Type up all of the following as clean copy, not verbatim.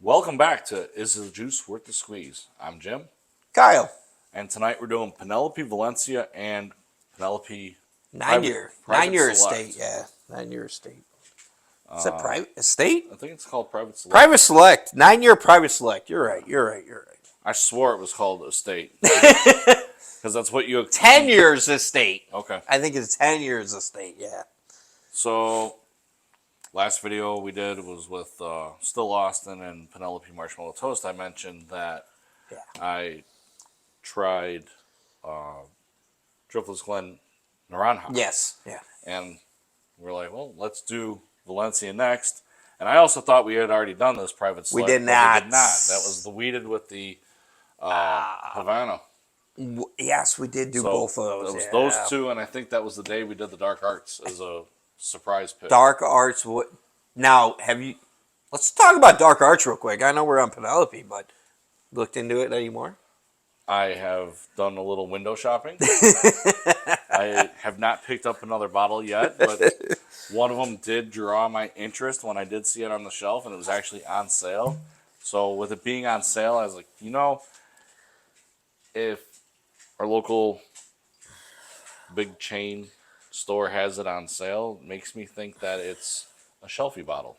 Welcome back to Is the Juice Worth the Squeeze? I'm Jim, Kyle, and tonight we're doing Penelope Valencia and Penelope nine-year Select. estate, yeah, 9-year estate. Is that private estate? I think it's called Private Select. Private select, 9-year private select. You're right. I swore it was called Estate because that's what you. 10 years estate. Okay. I think it's 10 years estate. Yeah. So, last video we did was with Still Austin and Penelope Marshmallow Toast. I mentioned that I tried Driftless Glen Naranja. Yes. Yeah. And we're like, well, let's do Valencia next. And I also thought we had already done this Private Select. We did not. We did not. That was the weeded with the Havana. Yes, we did do both of those. It was those two, and I think that was the day we did the Dark Arts as a surprise pick. Dark Arts. Now, let's talk about Dark Arts real quick. I know we're on Penelope, but looked into it anymore? I have done a little window shopping. I have not picked up another bottle yet, but one of them did draw my interest when I did see it on the shelf, and it was actually on sale. So with it being on sale, I was like, if our local big chain store has it on sale, it makes me think that it's a shelfie bottle.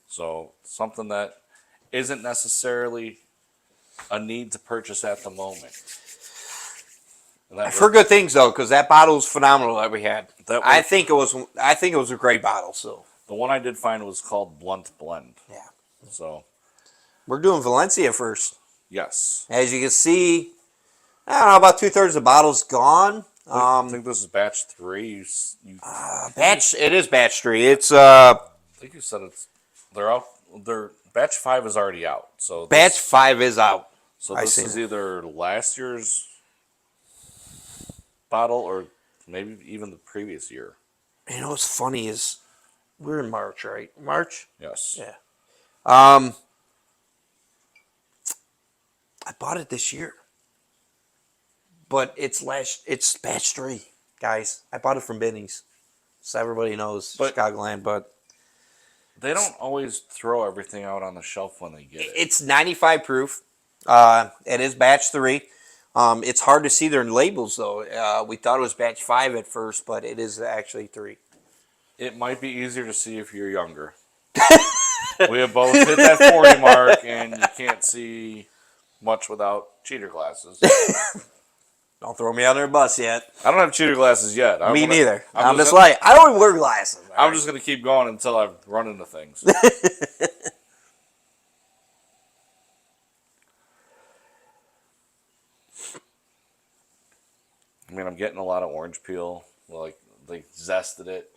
So something that isn't necessarily a need to purchase at the moment. For good things though, because that bottle was phenomenal that we had. I think it was a great bottle. So the one I did find was called Blunt Blend. Yeah. So we're doing Valencia first. Yes. As you can see, I don't know, about 2/3 of the bottle's gone. I think this is batch 3. It is batch 3. It's I think you said they're out. Batch 5 is already out. So batch 5 is out. So this is either last year's bottle or maybe even the previous year. You know what's funny is we're in March, right? March? Yes. Yeah. I bought it this year. But it's batch 3, guys. I bought it from Benny's. So everybody knows Chicagoland, but they don't always throw everything out on the shelf when they get it. It's 95 proof. It is batch 3. It's hard to see their labels, though. We thought it was batch 5 at first, but it is actually 3. It might be easier to see if you're younger. We have both hit that 40 mark, and you can't see much without cheater glasses. Don't throw me under a bus yet. I don't have cheater glasses yet. Me neither. I'm just like, I don't even wear glasses. I'm just going to keep going until I run into things. I mean, I'm getting a lot of orange peel. Like, they zested it.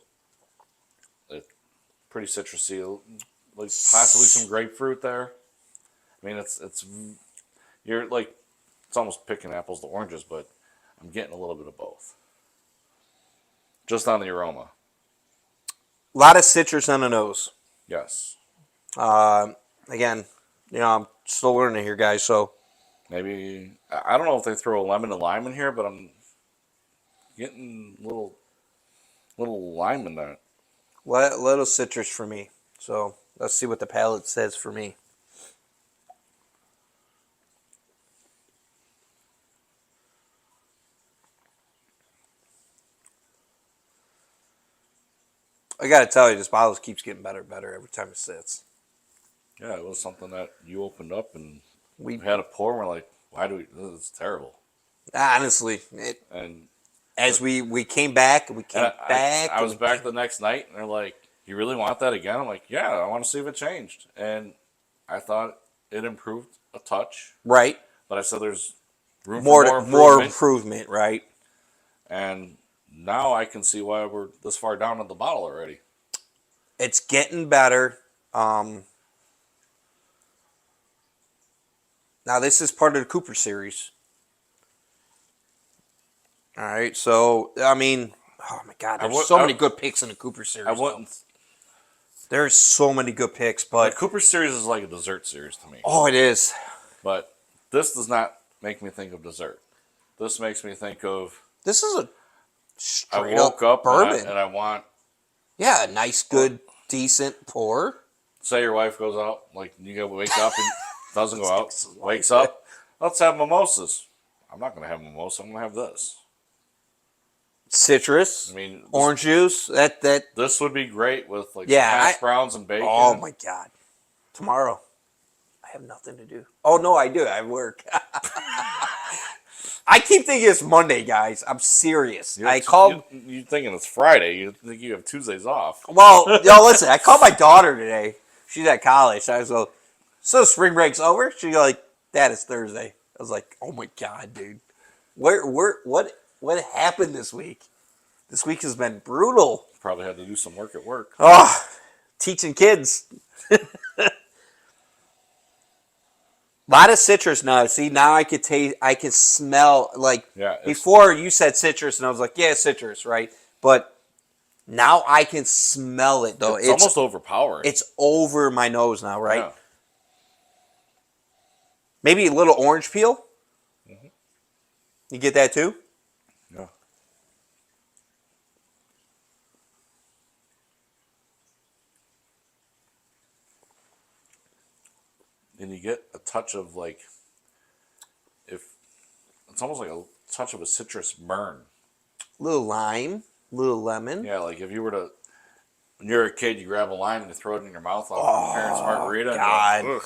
It's pretty citrusy. Like, possibly some grapefruit there. I mean, you're like, it's almost picking apples to oranges, but I'm getting a little bit of both. Just on the aroma. A lot of citrus on the nose. Yes. Again, I'm still learning here, guys, so. Maybe, I don't know if they throw a lemon and lime in here, but I'm getting a little lime in that. Little citrus for me. So let's see what the palate says for me. I got to tell you, this bottle keeps getting better and better every time it sits. Yeah, it was something that you opened up and we had a pour and we're like, this is terrible. Honestly. As we came back, I was back the next night and they're like, you really want that again? I'm like, yeah, I want to see if it changed. And I thought it improved a touch. Right. But I said there's room for more improvement, right? And now I can see why we're this far down in the bottle already. It's getting better. Now this is part of the Cooper series. All right, so I mean, oh my God, there's so many good picks in the Cooper series. There's so many good picks, but the Cooper series is like a dessert series to me. Oh, it is. But this does not make me think of dessert. This makes me think of. This is a straight I woke up bourbon, and I want. Yeah, a nice, good, decent pour. say your wife goes out, like you go wake up and doesn't go out, wakes up. Let's have mimosas. I'm not gonna have mimosa. I'm gonna have this. Citrus. I mean, Orange juice. That. this would be great with like Yeah. some hash browns and bacon. Oh my God. Tomorrow, I have nothing to do. Oh no, I do. I work. I keep thinking it's Monday, guys. I'm serious. I called. You thinking it's Friday? You think you have Tuesdays off? Well, yo, listen. I called my daughter today. She's at college. I was like, "So spring break's over?" She's like, "Dad, it's Thursday." I was like, "Oh my God, dude. What happened this week? This week has been brutal." Probably had to do some work at work. Oh, teaching kids. A lot of citrus now. See, now I could taste, I could smell, like, before you said citrus, and I was like, yeah, citrus, right? But now I can smell it, though. It's almost overpowering. It's over my nose now, right? Yeah. Maybe a little orange peel. Mm-hmm. You get that, too? Yeah. And you get a touch of like, if it's almost like a touch of a citrus burn. Little lime, little lemon. Yeah, like if you were to, when you're a kid, you grab a lime and you throw it in your mouth off your parents' margarita. God. And ugh.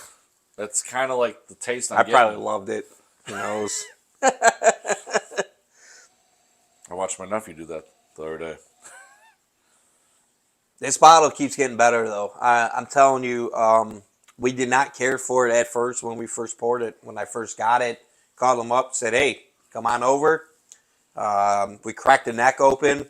That's kind of like the taste I probably loved it. Who knows? I watched my nephew do that the other day. This bottle keeps getting better, though. I'm telling you, we did not care for it at first when we first poured it. When I first got it, called them up, said, hey, come on over. We cracked the neck open.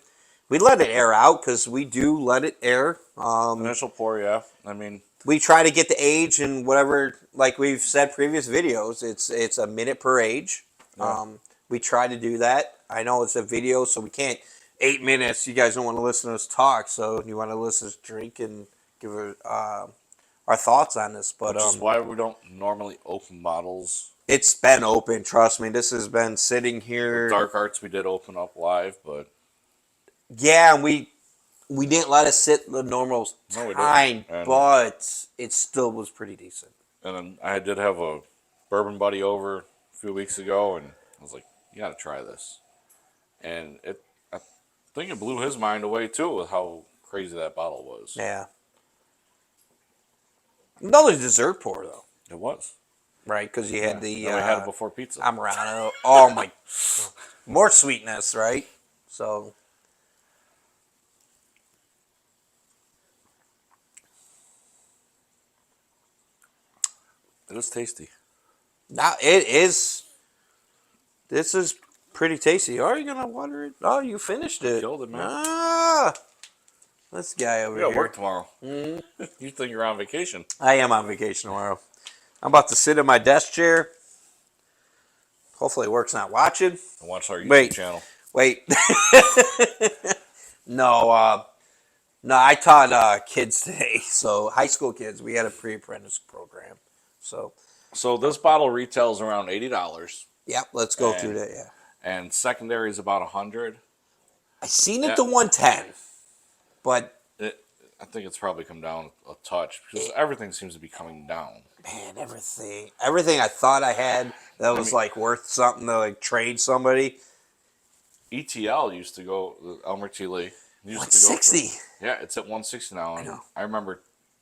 We let it air out because we do let it air. Initial pour, yeah. I mean, we try to get the age and whatever, like we've said previous videos, it's a minute per age. Yeah. We try to do that. I know it's a video, so we can't 8 minutes. You guys don't want to listen to us talk, so you want to listen to us drink and give our thoughts on this. But which is why we don't normally open bottles. It's been open, trust me. This has been sitting here. With Dark Arts we did open up live, but yeah, and we didn't let it sit the normal time, but it still was pretty decent. And then I did have a bourbon buddy over a few weeks ago, and I was like, you got to try this. And I think it blew his mind away, too, with how crazy that bottle was. Yeah. Another dessert pour, though. It was. Right, because you had the... we had it before pizza. Amaretto. Oh, my... More sweetness, right? So... It is tasty. Now, it is... This is pretty tasty. Are you going to water it? Oh, you finished it. Killed it, man. Ah! This guy over here. You got work tomorrow. Mm-hmm. You think you're on vacation. I am on vacation tomorrow. I'm about to sit in my desk chair. Hopefully work's not watching. And watch our YouTube channel. Wait. No, I taught kids today. So high school kids, we had a pre-apprentice program. So this bottle retails around $80. Yep, let's go through that, yeah. And secondary is about $100. I seen it to 110, but I think it's probably come down a touch because everything seems to be coming down. Man, everything I thought I had that was like worth something to like trade somebody. ETL used to go Elmer T. Lee. 160. Yeah, it's at 160 now. And I remember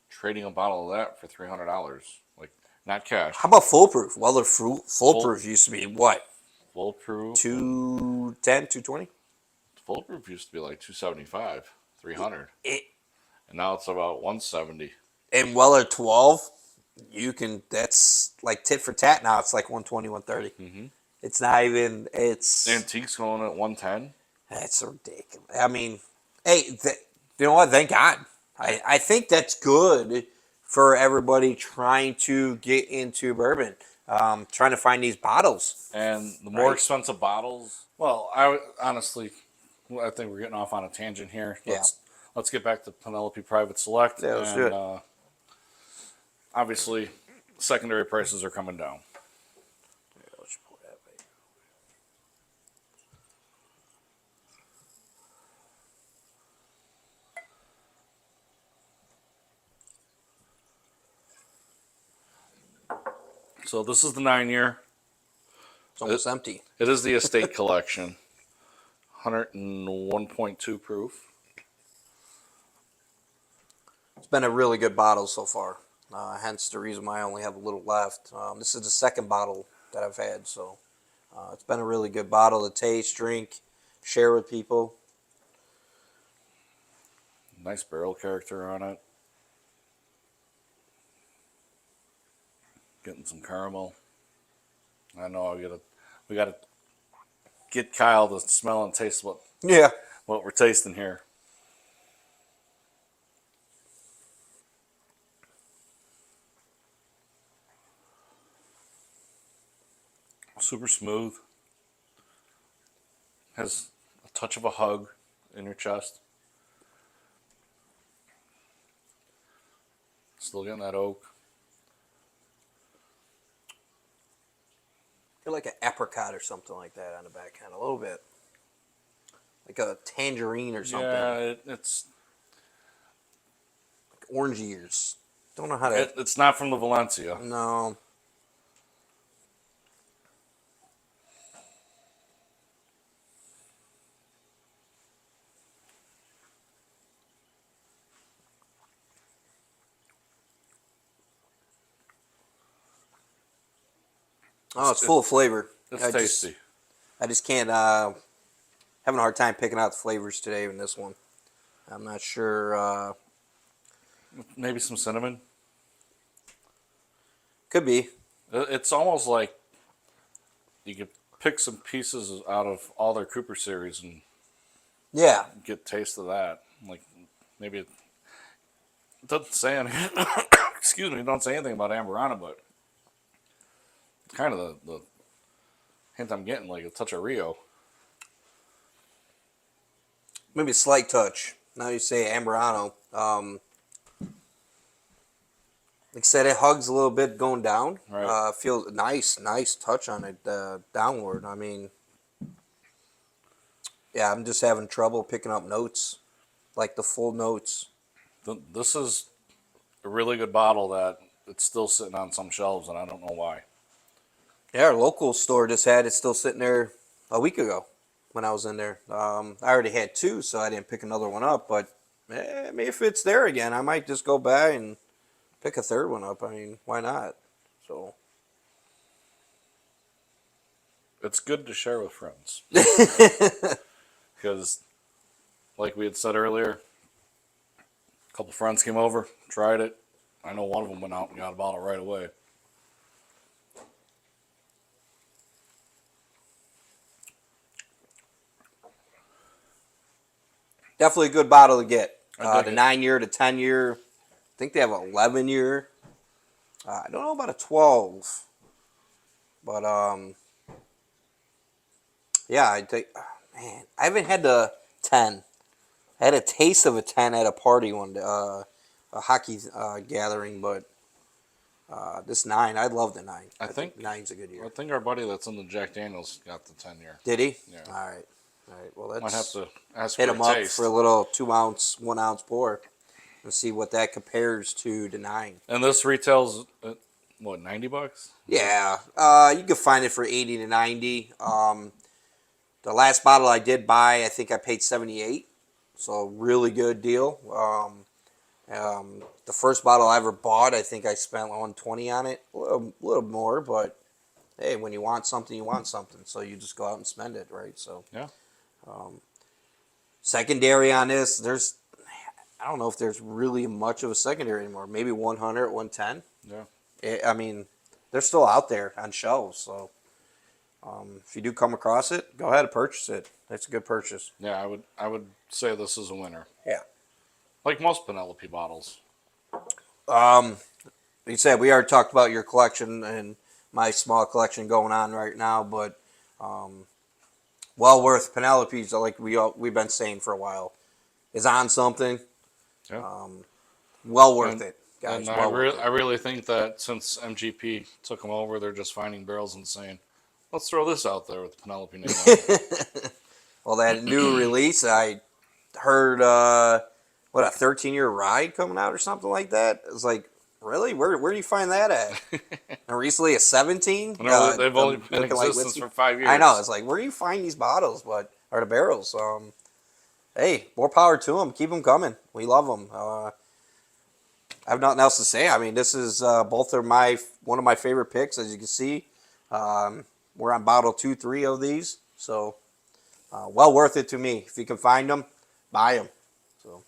trading a bottle of that for $300, like not cash. How about Foolproof? Well, the Foolproof used to be what? Foolproof. 210, 220. Foolproof used to be like 275, 300. And now it's about 170. And Weller 12, that's like tit for tat now. It's like 120, 130. Mm-hmm. It's not even, Antique's going at 110. That's ridiculous. I mean, hey, you know what? Thank God. I think that's good for everybody trying to get into bourbon, trying to find these bottles. And the more expensive bottles, well, I think we're getting off on a tangent here. Let's get back to Penelope Private Select. Yeah, let's do it. Obviously, secondary prices are coming down. So this is the 9-year. It's almost empty. It is the estate collection. 101.2 proof. It's been a really good bottle so far. Hence the reason why I only have a little left. This is the second bottle that I've had, so it's been a really good bottle to taste, drink, share with people. Nice barrel character on it. Getting some caramel. I know we gotta get Kyle to smell and taste what we're tasting here. Super smooth. Has a touch of a hug in your chest. Still getting that oak. Feel like an apricot or something like that on the back end, a little bit. Like a tangerine or something. Yeah, it's like orange ears. Don't know how to. it's not from the Valencia. No. Oh, it's full of flavor. It's tasty. I just can't. Having a hard time picking out the flavors today in this one. I'm not sure. Maybe some cinnamon. Could be. It's almost like you could pick some pieces out of all their Cooper series and Yeah. get taste of that. Like maybe it doesn't say anything. Excuse me, it don't say anything about Amberana, but it's kind of the hint I'm getting, like a touch of Rio. Maybe a slight touch. Now you say Amberano. Like I said, it hugs a little bit going down. Right. Feels nice touch on it downward. I mean, yeah, I'm just having trouble picking up notes, like the full notes. This is a really good bottle that it's still sitting on some shelves, and I don't know why. Yeah, our local store just had it still sitting there a week ago when I was in there. I already had two, so I didn't pick another one up. But maybe if it's there again, I might just go back and pick a third one up. I mean, why not? So It's good to share with friends. Because, like we had said earlier, a couple friends came over, tried it. I know one of them went out and got a bottle right away. Definitely a good bottle to get. I dig The it. 9-year, the 10-year. I think they have an 11-year. I don't know about a 12. But, yeah, I think, man, I haven't had the 10. I had a taste of a 10 at a party one day, a hockey gathering, but this 9, I love the 9. I think 9's a good year. I think our buddy that's in the Jack Daniels got the 10-year. Did he? Yeah. All right. Well, let's Might have to ask hit for him a up taste. for a little 2-ounce, 1-ounce pour and see what that compares to the 9. And this retails at, what, $90? Yeah, you can find it for 80 to 90. The last bottle I did buy, I think I paid 78, so really good deal. The first bottle I ever bought, I think I spent 120 on it, a little more, but hey, when you want something, you want something, so you just go out and spend it, right? So Yeah. secondary on this, I don't know if there's really much of a secondary anymore. Maybe 100, 110. Yeah. I mean, they're still out there on shelves, so if you do come across it, go ahead and purchase it. It's a good purchase. Yeah, I would say this is a winner. Yeah. Like most Penelope bottles. Like you said, we already talked about your collection and my small collection going on right now, but well worth Penelope's, like we've been saying for a while, is on something. Yeah. Well worth it, guys. And Well worth I really think that since MGP took them over, they're just finding barrels and saying, let's throw this out there with the Penelope name on it. Well, that new release, I heard, what, a 13-year ride coming out or something like that? It's like Really? Where do you find that at? And recently a 17? No, they've only been in looking like existence whiskey? for 5 years. I know. It's like, where do you find these bottles? Or the barrels? Hey, more power to them. Keep them coming. We love them. I have nothing else to say. I mean, this is both are one of my favorite picks, as you can see. We're on bottle 2, 3 of these, so well worth it to me. If you can find them, buy them. So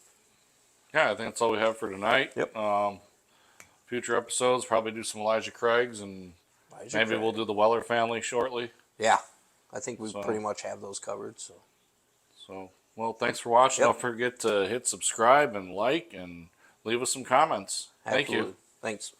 Yeah, I think that's all we have for tonight. Yep. Future episodes, probably do some Elijah Craig's, and maybe we'll do the Weller family shortly. Yeah, I think we pretty much have those covered. So, well, thanks for watching. Yep. Don't forget to hit subscribe and like and leave us some comments. Thank you. Thanks.